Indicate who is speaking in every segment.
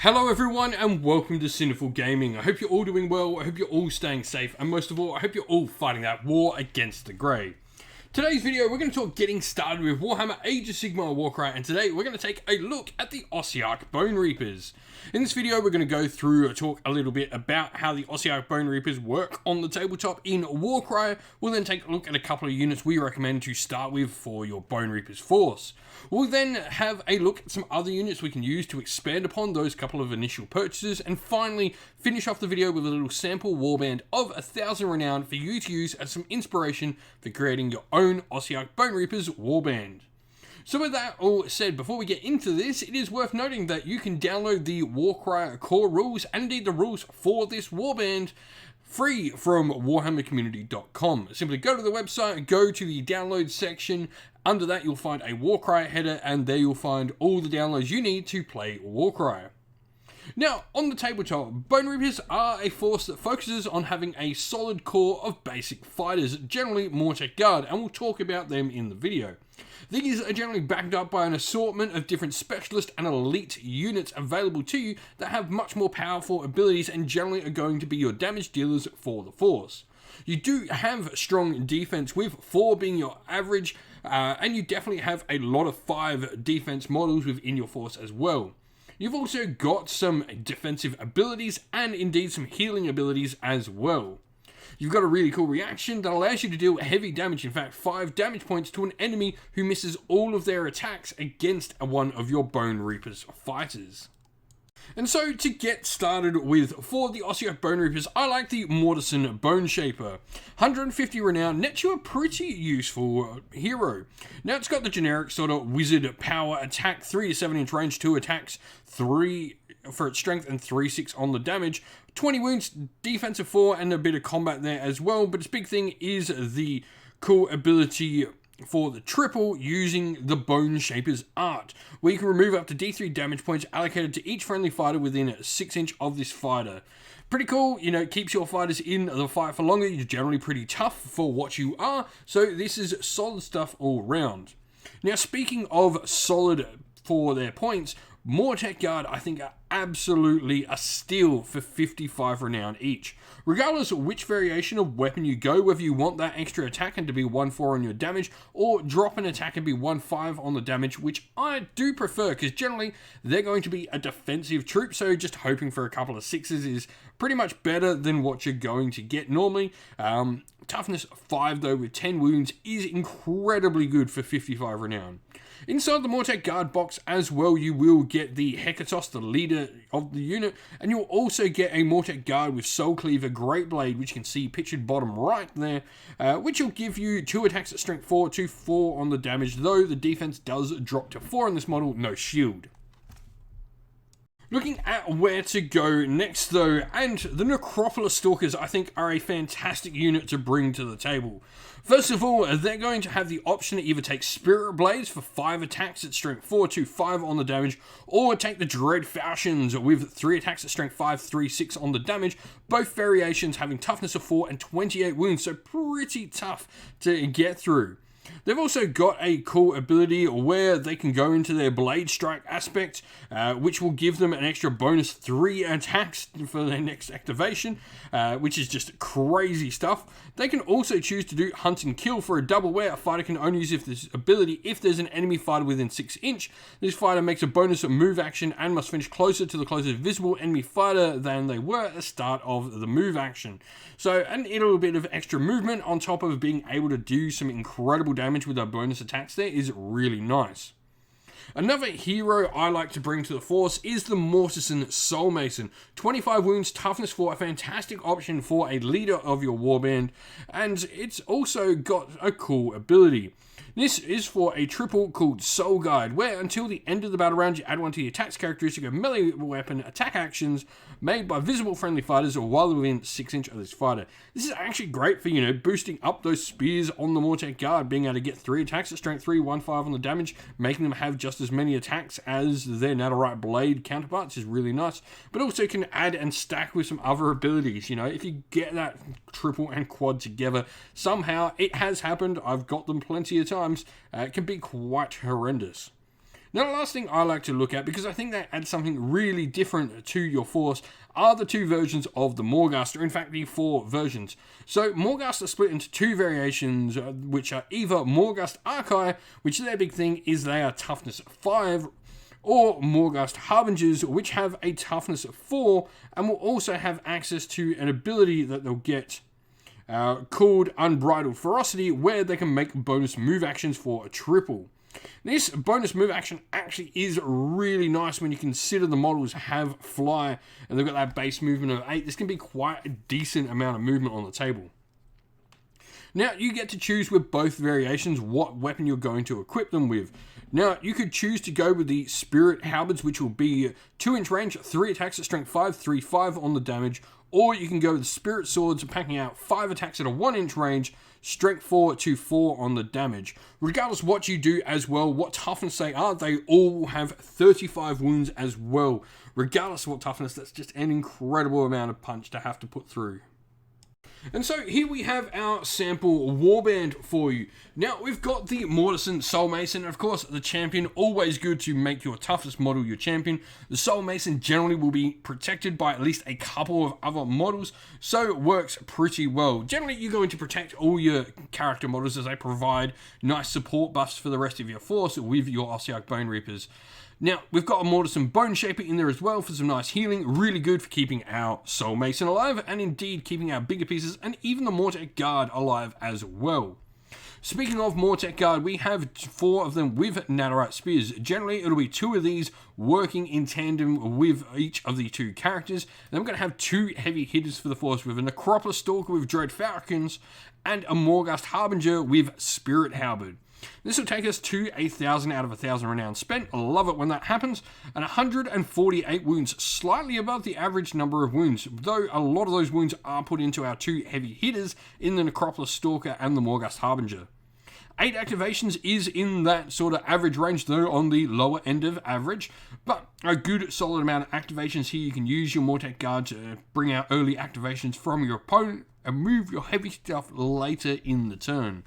Speaker 1: Hello everyone and welcome to Sinful Gaming. I hope you're all doing well, I hope you're all staying safe, and most of all, I hope you're all fighting that war against the grey. Today's video, we're going to talk getting started with Warhammer Age of Sigmar Warcry, and today we're going to take a look at the Ossiarch Bonereapers. In this video, we're going to go through, talk a little bit about how the Ossiarch Bonereapers work on the tabletop in Warcry. We'll then take a look at a couple of units we recommend to start with for your Bonereapers force. We'll then have a look at some other units we can use to expand upon those couple of initial purchases, and finally finish off the video with a little sample warband of 1000 renown for you to use as some inspiration for creating your own Ossiarch Bonereapers warband. So with that all said, before we get into this, it is worth noting that you can download the Warcry core rules and indeed the rules for this warband free from warhammercommunity.com. Simply go to the website, go to the download section. Under that you'll find a Warcry header, and there you'll find all the downloads you need to play Warcry. Now, on the tabletop, Bonereapers are a force that focuses on having a solid core of basic fighters, generally Mortec Guard, and we'll talk about them in the video. These are generally backed up by an assortment of different specialist and elite units available to you that have much more powerful abilities and generally are going to be your damage dealers for the force. You do have strong defense, with 4 being your average, and you definitely have a lot of 5 defense models within your force as well. You've also got some defensive abilities and indeed some healing abilities as well. You've got a really cool reaction that allows you to deal heavy damage, in fact 5 damage points to an enemy who misses all of their attacks against one of your Bonereapers fighters. And so, to get started with, for the Ossiarch Bonereapers, I like the Morrison Bonereapers. 150 renown, nets you a pretty useful hero. Now, it's got the generic sort of wizard power attack, 3 to 7 inch range, 2 attacks, 3 for its strength and 3/6 on the damage, 20 wounds, defensive 4, and a bit of combat there as well. But its big thing is the cool ability for the triple using the Bonereapers art, where you can remove up to D3 damage points allocated to each friendly fighter within 6 inch of this fighter. Pretty cool, you know, it keeps your fighters in the fight for longer. You're generally pretty tough for what you are, so this is solid stuff all round. Now, speaking of solid for their points, Mortec Guard, I think, are absolutely a steal for 55 renown each. Regardless of which variation of weapon you go, whether you want that extra attack and to be 1/4 on your damage, or drop an attack and be 1/5 on the damage, which I do prefer, because generally they're going to be a defensive troop, so just hoping for a couple of 6s is pretty much better than what you're going to get normally. Toughness 5 though with 10 wounds is incredibly good for 55 renown. Inside the Mortec Guard box as well, you will get the Hecatos, the leader of the unit, and you'll also get a Mortec Guard with Soul Cleaver Great Blade, which you can see pictured bottom right there, which will give you 2 attacks at strength 4 to 4 on the damage, though the defense does drop to 4 in this model, no shield. Looking at where to go next though, and the Necropolis Stalkers I think are a fantastic unit to bring to the table. First of all, they're going to have the option to either take Spirit Blades for 5 attacks at strength 4 to 5 on the damage, or take the Dread Falchions with 3 attacks at strength 5, 3/6 on the damage, both variations having toughness of 4 and 28 wounds, so pretty tough to get through. They've also got a cool ability where they can go into their Blade Strike aspect, which will give them an extra bonus 3 attacks for their next activation, which is just crazy stuff. They can also choose to do Hunt and Kill for a double, where a fighter can only use this ability if there's an enemy fighter within 6 inch. This fighter makes a bonus move action and must finish closer to the closest visible enemy fighter than they were at the start of the move action. So a little bit of extra movement on top of being able to do some incredible damage with our bonus attacks there is really nice. Another hero I like to bring to the force is the Morrison Soulmason. 25 wounds, toughness 4, a fantastic option for a leader of your warband, and it's also got a cool ability. This is for a triple called Soul Guide, where until the end of the battle round you add one to the attack's characteristic of melee weapon attack actions made by visible friendly fighters or while within 6 inch of this fighter. This is actually great for, you know, boosting up those spears on the Mortec Guard, being able to get 3 attacks at strength 3, 1/5 on the damage, making them have just as many attacks as their Netherite Blade counterparts is really nice, but also can add and stack with some other abilities. You know, if you get that triple and quad together, somehow it has happened, I've got them plenty of times, it can be quite horrendous. Now, the last thing I like to look at, because I think that adds something really different to your force, are the two versions of the Morghast, or in fact the 4 versions. So Morghast are split into 2 variations, which are either Morghast Archai, which their big thing is they are toughness 5, or Morghast Harbingers, which have a toughness of 4, and will also have access to an ability that they'll get called Unbridled Ferocity, where they can make bonus move actions for a triple. This bonus move action actually is really nice when you consider the models have fly and they've got that base movement of 8. This can be quite a decent amount of movement on the table. Now, you get to choose with both variations what weapon you're going to equip them with. Now, you could choose to go with the Spirit Halberds, which will be 2-inch range, 3 attacks at strength 5, 3/5 on the damage, or you can go with the Spirit Swords, packing out 5 attacks at a 1-inch range, strength 4 to 4 on the damage. Regardless what you do as well, what toughness they are, they all have 35 wounds as well. Regardless of what toughness, that's just an incredible amount of punch to have to put through. And so here we have our sample warband for you. Now we've got the Morrison Soul Mason, and of course the champion, always good to make your toughest model your champion. The Soul Mason generally will be protected by at least a couple of other models, so it works pretty well. Generally you're going to protect all your character models as they provide nice support buffs for the rest of your force with your Ossiarch Bonereapers. Now, we've got a Morrison Boneshaper in there as well for some nice healing, really good for keeping our Soul Mason alive, and indeed keeping our bigger pieces, and even the Mortek Guard alive as well. Speaking of Mortek Guard, we have 4 of them with Netherite Spears. Generally, it'll be 2 of these working in tandem with each of the 2 characters. Then we're going to have 2 heavy hitters for the force with a Necropolis Stalker with Dread Falcons, and a Morghast Harbinger with Spirit Halberd. This will take us to 1,000 out of 1,000 renown spent. I love it when that happens. And 148 wounds, slightly above the average number of wounds, though a lot of those wounds are put into our 2 heavy hitters in the Necropolis Stalker and the Morghast Harbinger. 8 activations is in that sort of average range, though on the lower end of average, but a good solid amount of activations here. You can use your Mortek Guard to bring out early activations from your opponent and move your heavy stuff later in the turn.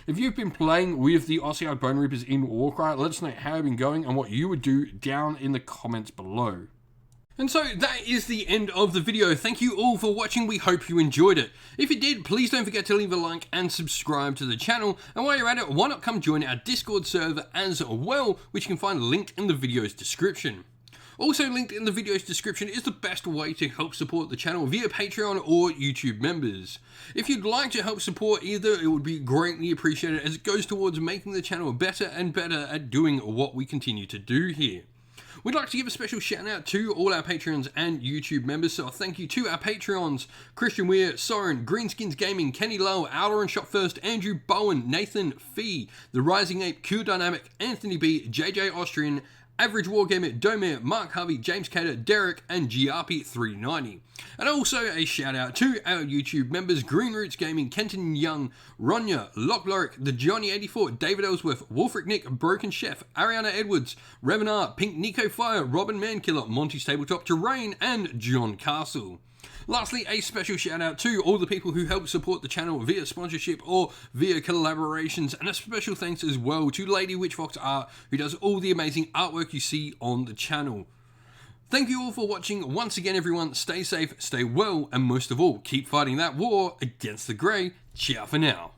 Speaker 1: If you've been playing with the Ossiarch Bonereapers in Warcry, let us know how you've been going and what you would do down in the comments below. And so that is the end of the video. Thank you all for watching. We hope you enjoyed it. If you did, please don't forget to leave a like and subscribe to the channel. And while you're at it, why not come join our Discord server as well, which you can find linked in the video's description. Also linked in the video's description is the best way to help support the channel via Patreon or YouTube members. If you'd like to help support either, it would be greatly appreciated as it goes towards making the channel better and better at doing what we continue to do here. We'd like to give a special shout out to all our Patreons and YouTube members, so thank you to our Patreons: Christian Weir, Soren, Greenskins Gaming, Kenny Lowe, Owler and Shot First, Andrew Bowen, Nathan Fee, The Rising Ape, Q Dynamic, Anthony B, JJ Austrian, Average Wargamer, Domir, Mark Harvey, James Cater, Derek, and GRP390. And also a shout out to our YouTube members: Green Roots Gaming, Kenton Young, Ronya, Lock Lorick, The Johnny84, David Ellsworth, Wolfric Nick, Broken Chef, Ariana Edwards, Revenar, Pink Nico Fire, Robin Mankiller, Monty's Tabletop, Terrain, and John Castle. Lastly, a special shout out to all the people who help support the channel via sponsorship or via collaborations, and a special thanks as well to Lady Witchfox Art, who does all the amazing artwork you see on the channel. Thank you all for watching. Once again, everyone, stay safe, stay well, and most of all, keep fighting that war against the grey. Ciao for now.